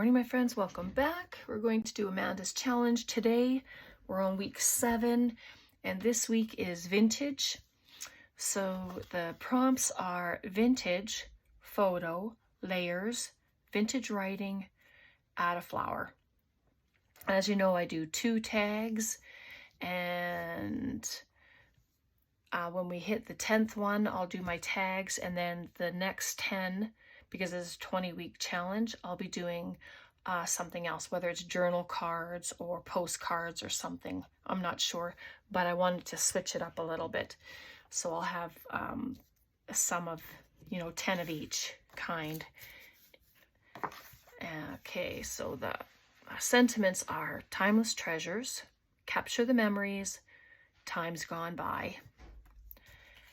Morning, my friends. Welcome back. We're going to do Amanda's challenge today. We're on week 7, and this week is vintage. So the prompts are vintage, photo, layers, vintage writing, add a flower. As you know, I do 2 tags, and when we hit the 10th one, I'll do my tags, and then the next 10, because it's a 20-week challenge, I'll be doing something else, whether it's journal cards or postcards or something. I'm not sure, but I wanted to switch it up a little bit. So I'll have some of, 10 of each kind. Okay, so the sentiments are timeless treasures, capture the memories, times gone by.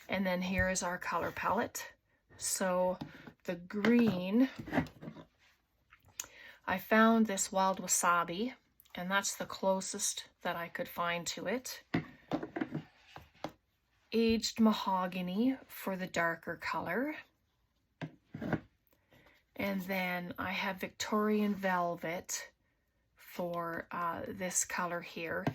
And then here is our color palette. So the green, I found this wild wasabi, and that's the closest that I could find to it. Aged mahogany for the darker color. And then I have Victorian velvet for this color here.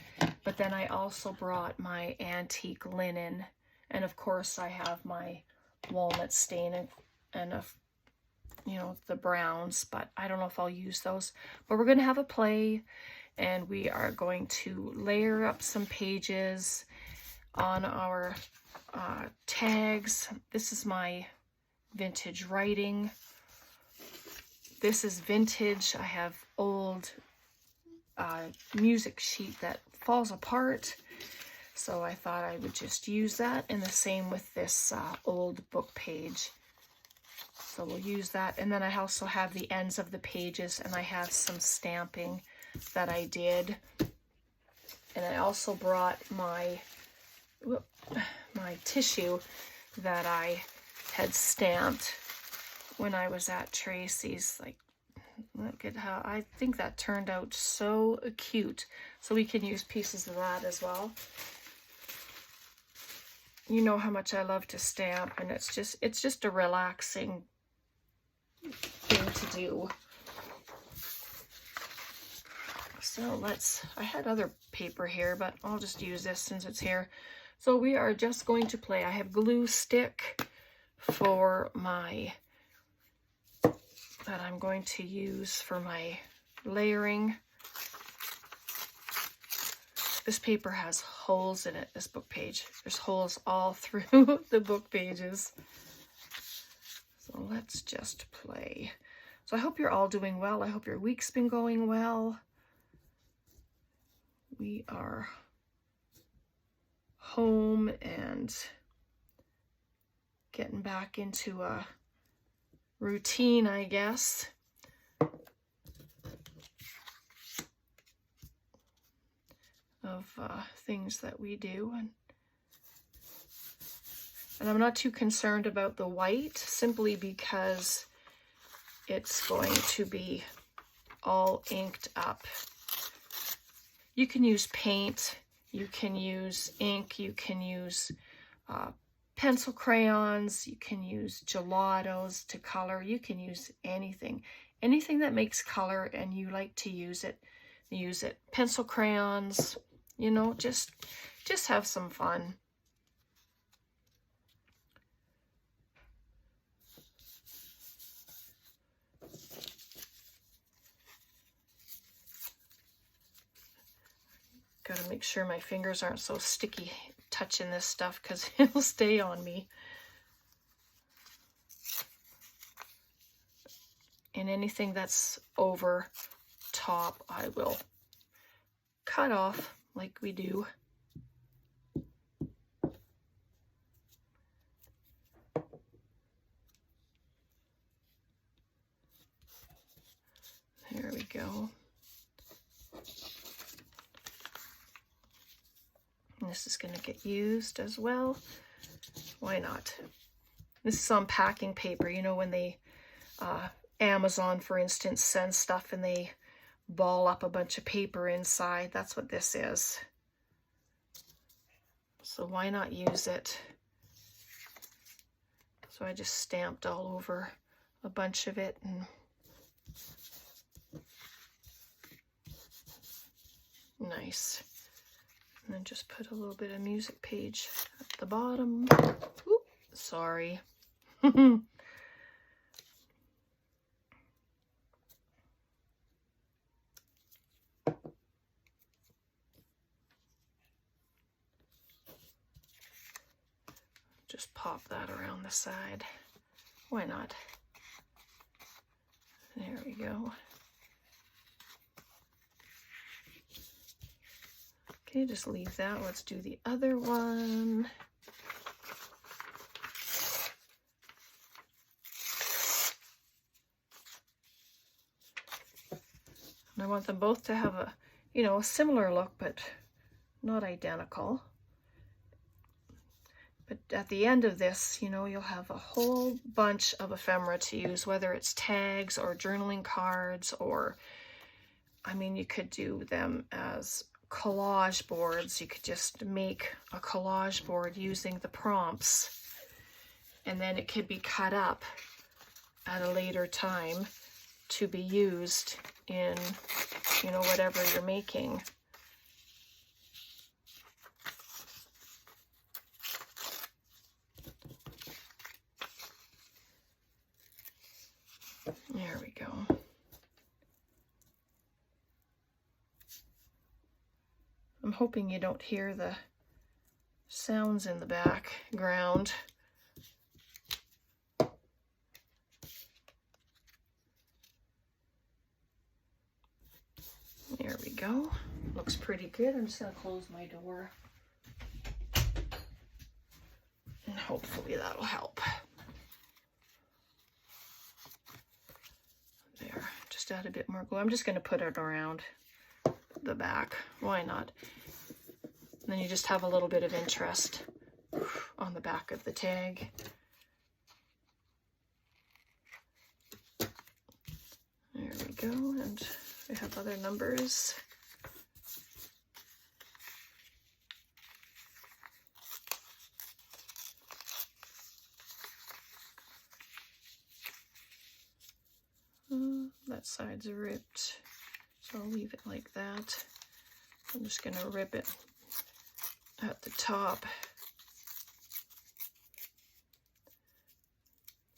But then I also brought my antique linen. And of course I have my walnut stain and the browns, but I don't know if I'll use those. But we're going to have a play, and we are going to layer up some pages on our tags. This is my vintage writing. This is vintage. I have old music sheet that falls apart, so I thought I would just use that, and the same with this old book page. So we'll use that. And then I also have the ends of the pages, and I have some stamping that I did. And I also brought my tissue that I had stamped when I was at Tracy's. Like, look at how, I think that turned out so cute. So we can use pieces of that as well. You know how much I love to stamp, and it's just a relaxing thing to do. So I had other paper here, but I'll just use this since it's here. So we are just going to play. I have glue stick for that I'm going to use for my layering. This paper has holes in it, this book page. There's holes all through the book pages. So let's just play. So I hope you're all doing well. I hope your week's been going well. We are home and getting back into a routine, I guess. Of things that we do. And I'm not too concerned about the white, simply because it's going to be all inked up. You can use paint, you can use ink, you can use pencil crayons, you can use gelatos to color, you can use anything. Anything that makes color and you like to use it, use it. Pencil crayons, just have some fun. Got to make sure my fingers aren't so sticky touching this stuff, because it'll stay on me. And anything that's over top, I will cut off like we do. There we go. And this is going to get used as well. Why not? This is on packing paper. When they, Amazon, for instance, sends stuff and they ball up a bunch of paper inside. That's what this is. So why not use it? So I just stamped all over a bunch of it, and nice. And then just put a little bit of music page at the bottom. Oop, sorry. Just pop that around the side. Why not? There we go. Okay, just leave that. Let's do the other one. And I want them both to have a, you know, a similar look, but not identical. But at the end of this, you know, you'll have a whole bunch of ephemera to use, whether it's tags or journaling cards, or, I mean, you could do them as collage boards. You could just make a collage board using the prompts, and then it could be cut up at a later time to be used in, you know, whatever you're making. There we go. I'm hoping you don't hear the sounds in the background. There we go. Looks pretty good. I'm just going to close my door. And hopefully that'll help. There. Just add a bit more glue. I'm just going to put it around the back. Why not? And then you just have a little bit of interest on the back of the tag. There we go. And we have other numbers. That side's ripped, so I'll leave it like that. I'm just going to rip it at the top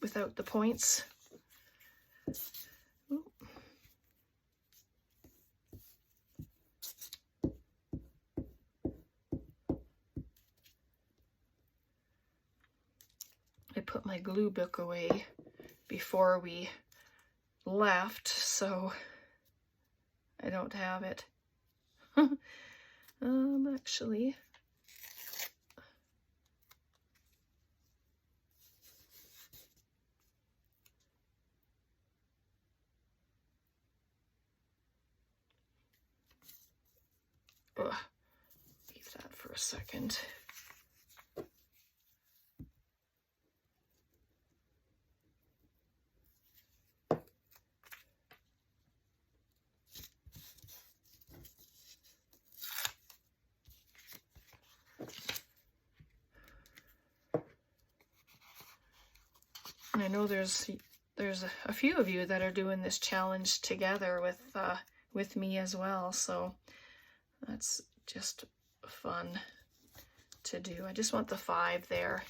without the points. Ooh. I put my glue book away before we left, so I don't have it. Actually, leave that for a second. And I know there's a few of you that are doing this challenge together with me as well, so that's just fun to do. I just want the 5 there,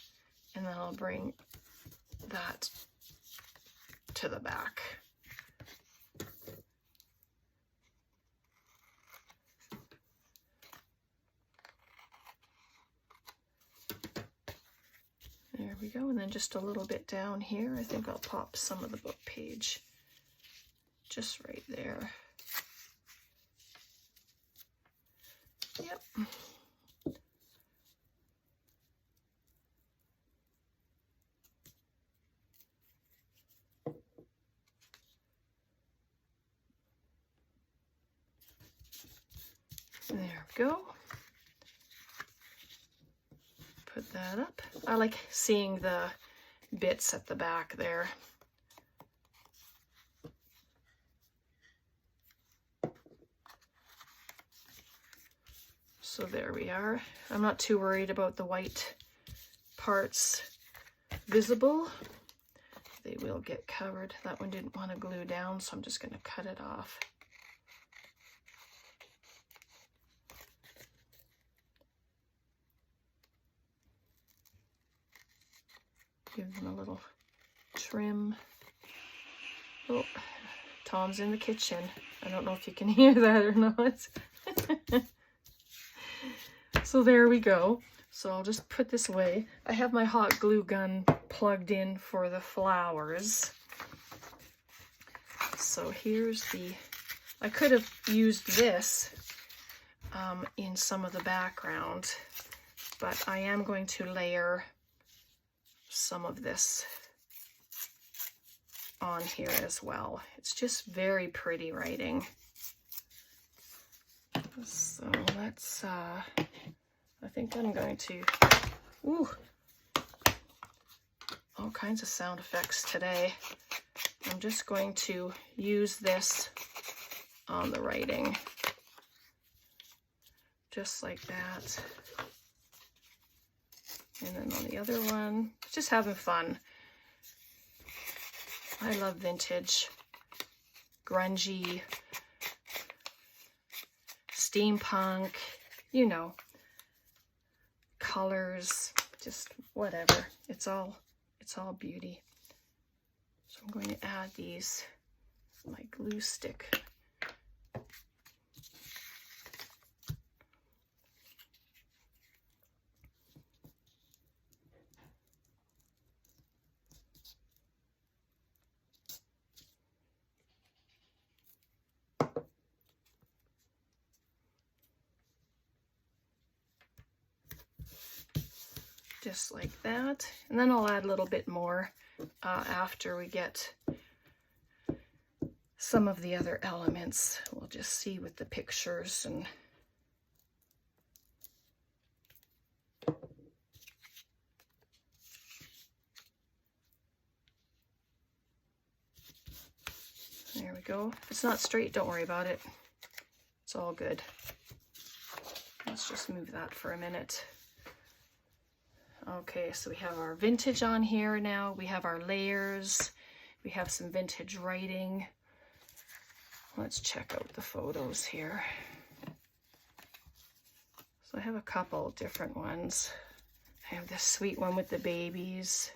and then I'll bring that to the back. There we go, and then just a little bit down here, I think I'll pop some of the book page just right there. Yep. There we go. Put that up. I like seeing the bits at the back there. So there we are. I'm not too worried about the white parts visible. They will get covered. That one didn't want to glue down, so I'm just going to cut it off. Give them a little trim. Oh, Tom's in the kitchen. I don't know if you can hear that or not. So there we go. So I'll just put this away. I have my hot glue gun plugged in for the flowers. So here's I could have used this in some of the background, but I am going to layer some of this on here as well. It's just very pretty writing. So let's, I think I'm going to, ooh, all kinds of sound effects today. I'm just going to use this on the writing, just like that. And then on the other one, just having fun. I love vintage, grungy, steampunk, you know, colors, just whatever. It's all beauty. So I'm going to add these, my glue stick. Just like that, and then I'll add a little bit more after we get some of the other elements. We'll just see with the pictures. And there we go. If it's not straight, don't worry about it. It's all good. Let's just move that for a minute. Okay, so we have our vintage on here now. We have our layers. We have some vintage writing. Let's check out the photos here. So I have a couple different ones. I have this sweet one with the babies.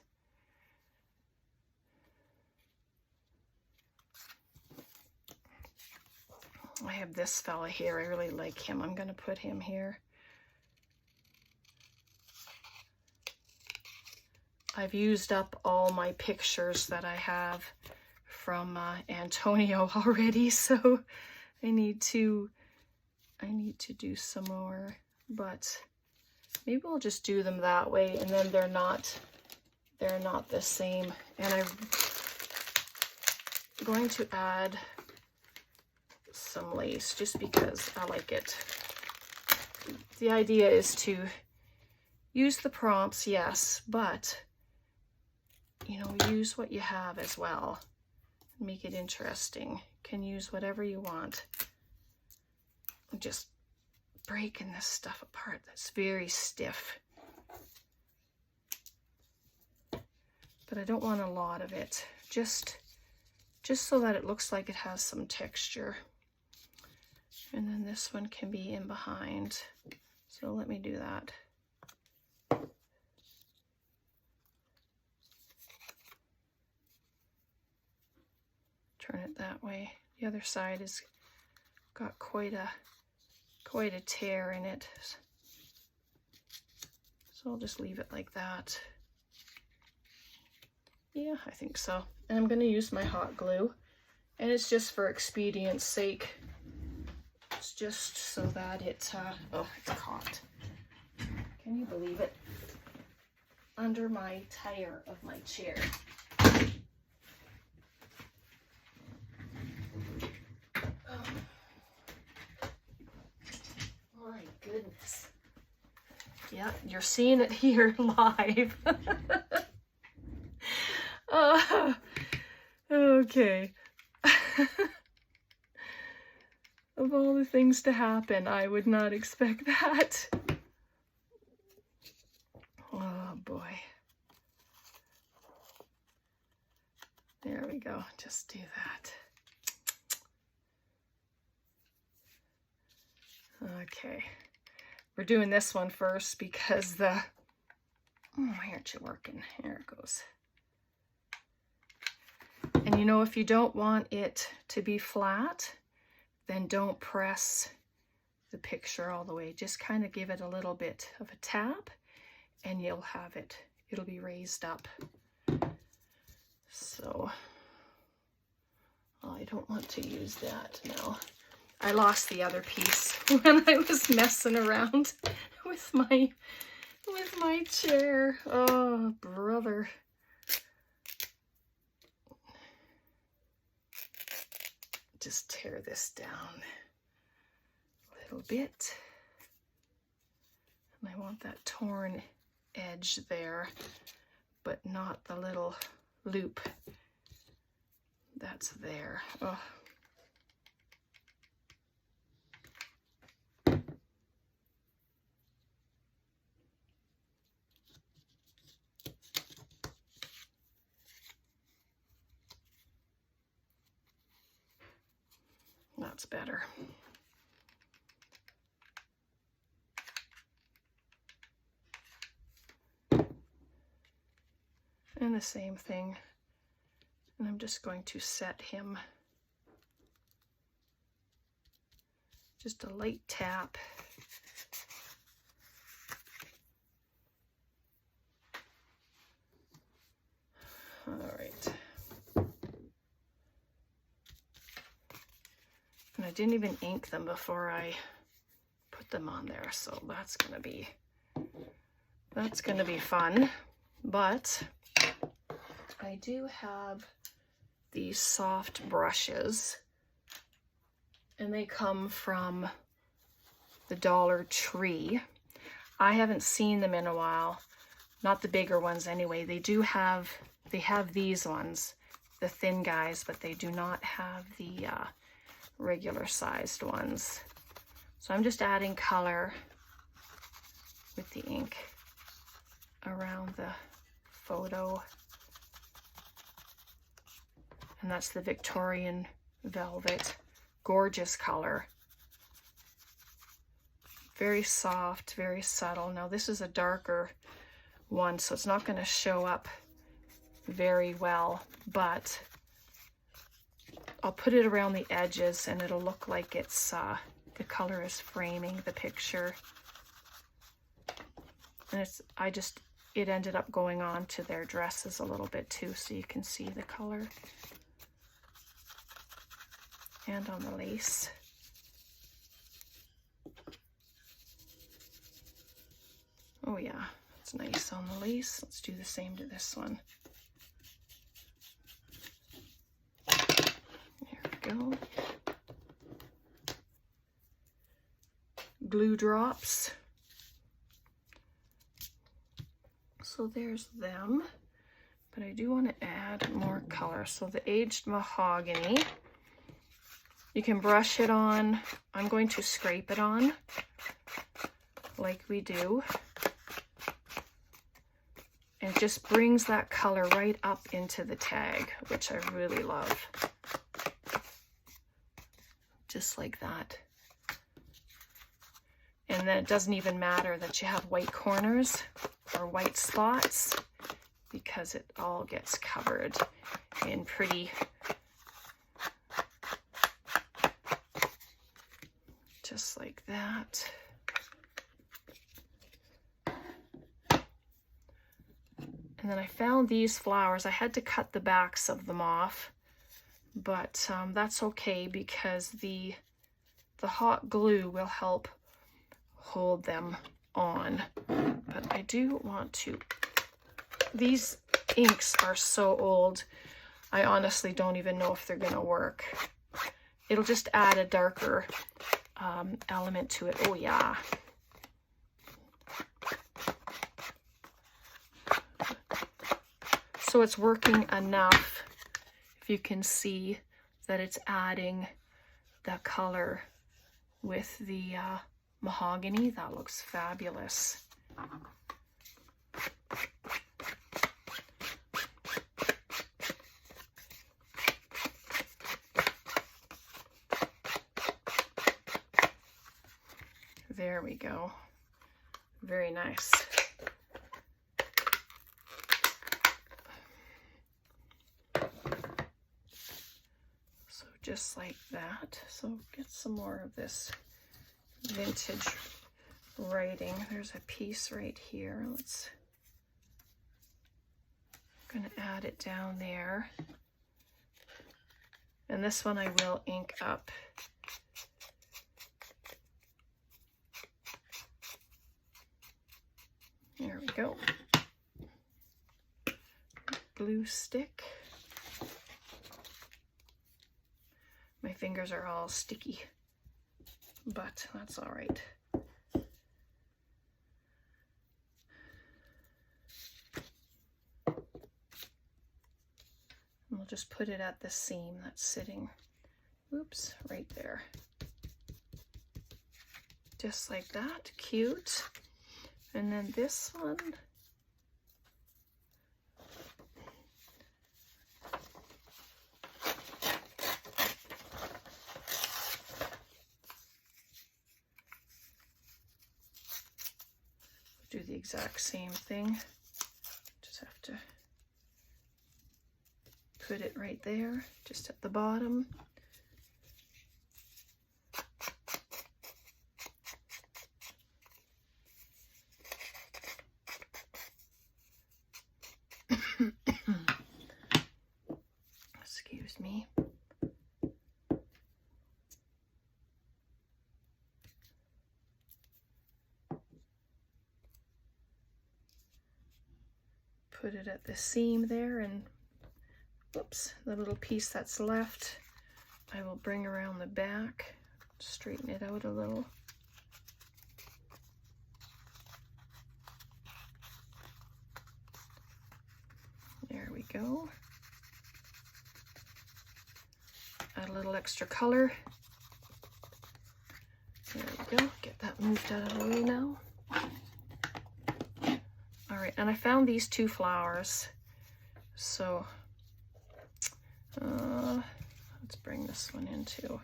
I have this fella here. I really like him. I'm going to put him here. I've used up all my pictures that I have from Antonio already, so I need to do some more, but maybe I'll just do them that way, and then they're not the same. And I'm going to add some lace just because I like it. The idea is to use the prompts, yes, but you know, use what you have as well. Make it interesting. You can use whatever you want. I'm just breaking this stuff apart. That's very stiff. But I don't want a lot of it. Just so that it looks like it has some texture. And then this one can be in behind. So let me do that. Turn it that way. The other side has got quite a tear in it. So I'll just leave it like that. Yeah, I think so. And I'm going to use my hot glue. And it's just for expedience sake. It's just so that it, oh, it's caught. Can you believe it? Under my tire of my chair. My goodness. Yeah, you're seeing it here live. Okay. Of all the things to happen, I would not expect that. Oh boy. There we go. Just do that. Okay. We're doing this one first because Why aren't you working? Here it goes. And you know, if you don't want it to be flat, then don't press the picture all the way. Just kind of give it a little bit of a tap and you'll have it. It'll be raised up. So, oh, I don't want to use that now. I lost the other piece when I was messing around with my chair. Oh, brother. Just tear this down a little bit. And I want that torn edge there, but not the little loop that's there. Oh. That's better. And the same thing. And I'm just going to set him. Just a light tap. All right. And I didn't even ink them before I put them on there, so that's gonna be fun. But I do have these soft brushes, and they come from the Dollar Tree. I haven't seen them in a while, not the bigger ones anyway. They have these ones, the thin guys, but they do not have the regular sized ones. So I'm just adding color with the ink around the photo. And that's the Victorian Velvet. Gorgeous color. Very soft, very subtle. Now this is a darker one, so it's not going to show up very well, but I'll put it around the edges and it'll look like it's the color is framing the picture. And it ended up going on to their dresses a little bit too, so you can see the color. And on the lace. Oh yeah, it's nice on the lace. Let's do the same to this one. Go. Glue drops. So there's them, but I do want to add more color. So the Aged Mahogany, you can brush it on. I'm going to scrape it on like we do. And it just brings that color right up into the tag, which I really love. Just like that. And then it doesn't even matter that you have white corners or white spots, because it all gets covered in pretty, just like that. And then I found these flowers. I had to cut the backs of them off, but that's okay, because the hot glue will help hold them on. But I do want to, these inks are so old, I honestly don't even know if they're gonna work. It'll just add a darker element to it. Oh yeah. So it's working enough, if you can see that it's adding that color with the mahogany. That looks fabulous. There we go. Very nice. just like that. So get some more of this vintage writing. There's a piece right here. I'm gonna add it down there. And this one I will ink up. There we go. Glue stick. My fingers are all sticky, but that's all right. And we'll just put it at the seam that's sitting, oops, right there. Just like that, cute. And then this one, do the exact same thing. Just have to put it right there, just at the bottom. Excuse me. Put it at the seam there, and whoops, the little piece that's left, I will bring around the back, straighten it out a little. There we go. Add a little extra color. There we go. Get that moved out of the way now. All right, and I found these two flowers. So let's bring this one in too.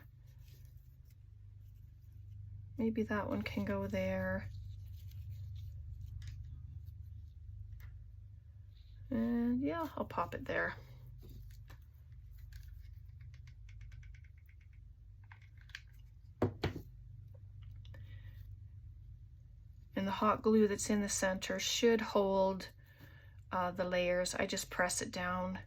Maybe that one can go there. And yeah, I'll pop it there. And the hot glue that's in the center should hold the layers. I just press it down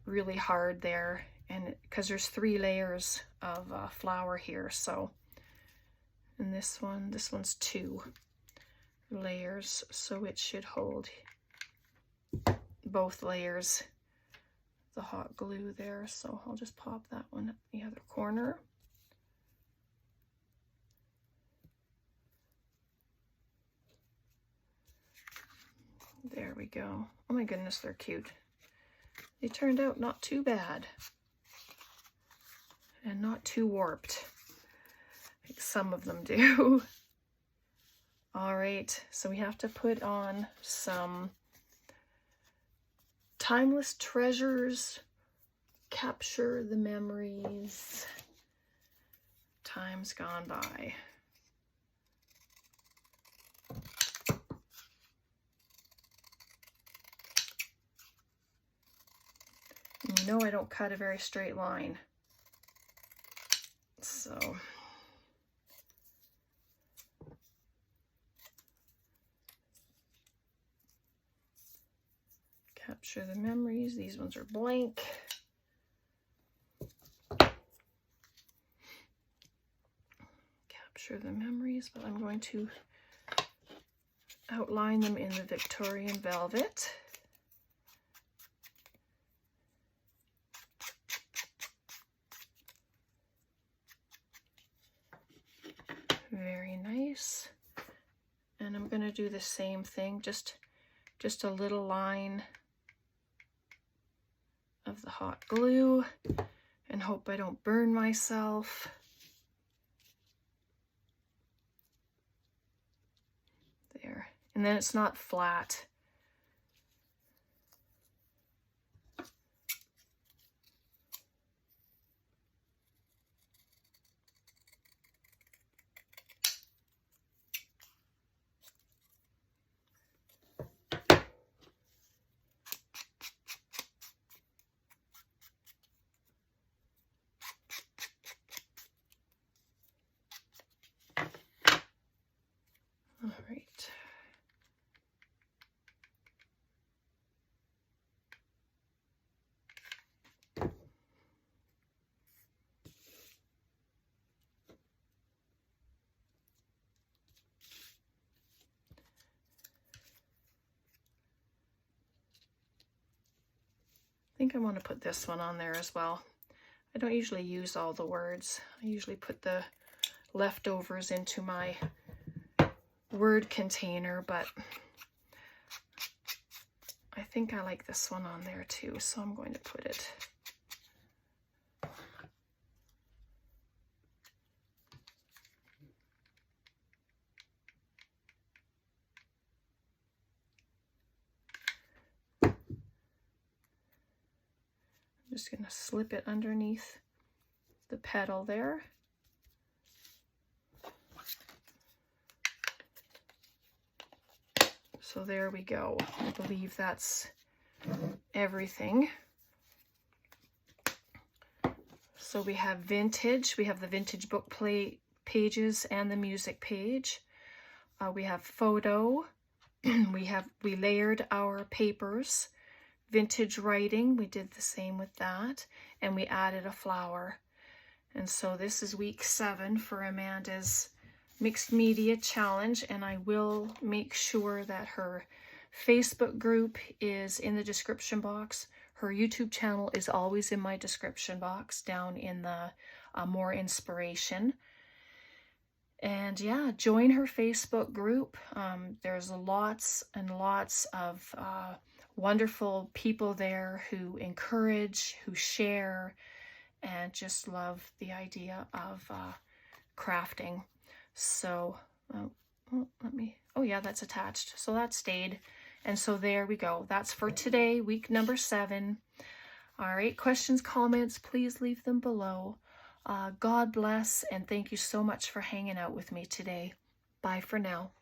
really hard there, and because there's 3 layers of flour here, so, and this one's 2 layers, so it should hold both layers, the hot glue there. So I'll just pop that one at the other corner. There we go. Oh my goodness, they're cute. They turned out not too bad. And not too warped, like some of them do. All right, so we have to put on some Timeless Treasures, Capture the Memories, Times Gone By. You know I don't cut a very straight line. So Capture the Memories. These ones are blank. Capture the Memories, but I'm going to outline them in the Victorian Velvet. Very nice. And I'm going to do the same thing, just a little line of the hot glue, and hope I don't burn myself. There. And then it's not flat. think I want to put this one on there as well. I don't usually use all the words. I usually put the leftovers into my word container, but I think I like this one on there too, so I'm going to put it. I'm just going to slip it underneath the petal there. So there we go. I believe that's everything. So we have vintage. We have the vintage book pages and the music page. We have photo. we layered our papers. Vintage writing, we did the same with that, and we added a flower. And so this is week 7 for Amanda's Mixed Media Challenge, and I will make sure that her Facebook group is in the description box. Her YouTube channel is always in my description box down in the More Inspiration. And yeah, join her Facebook group. There's lots and lots of wonderful people there who encourage, who share, and just love the idea of crafting. So oh yeah, that's attached. So that stayed. And so there we go. That's for today, week number 7. All right, questions, comments, please leave them below. God bless, and thank you so much for hanging out with me today. Bye for now.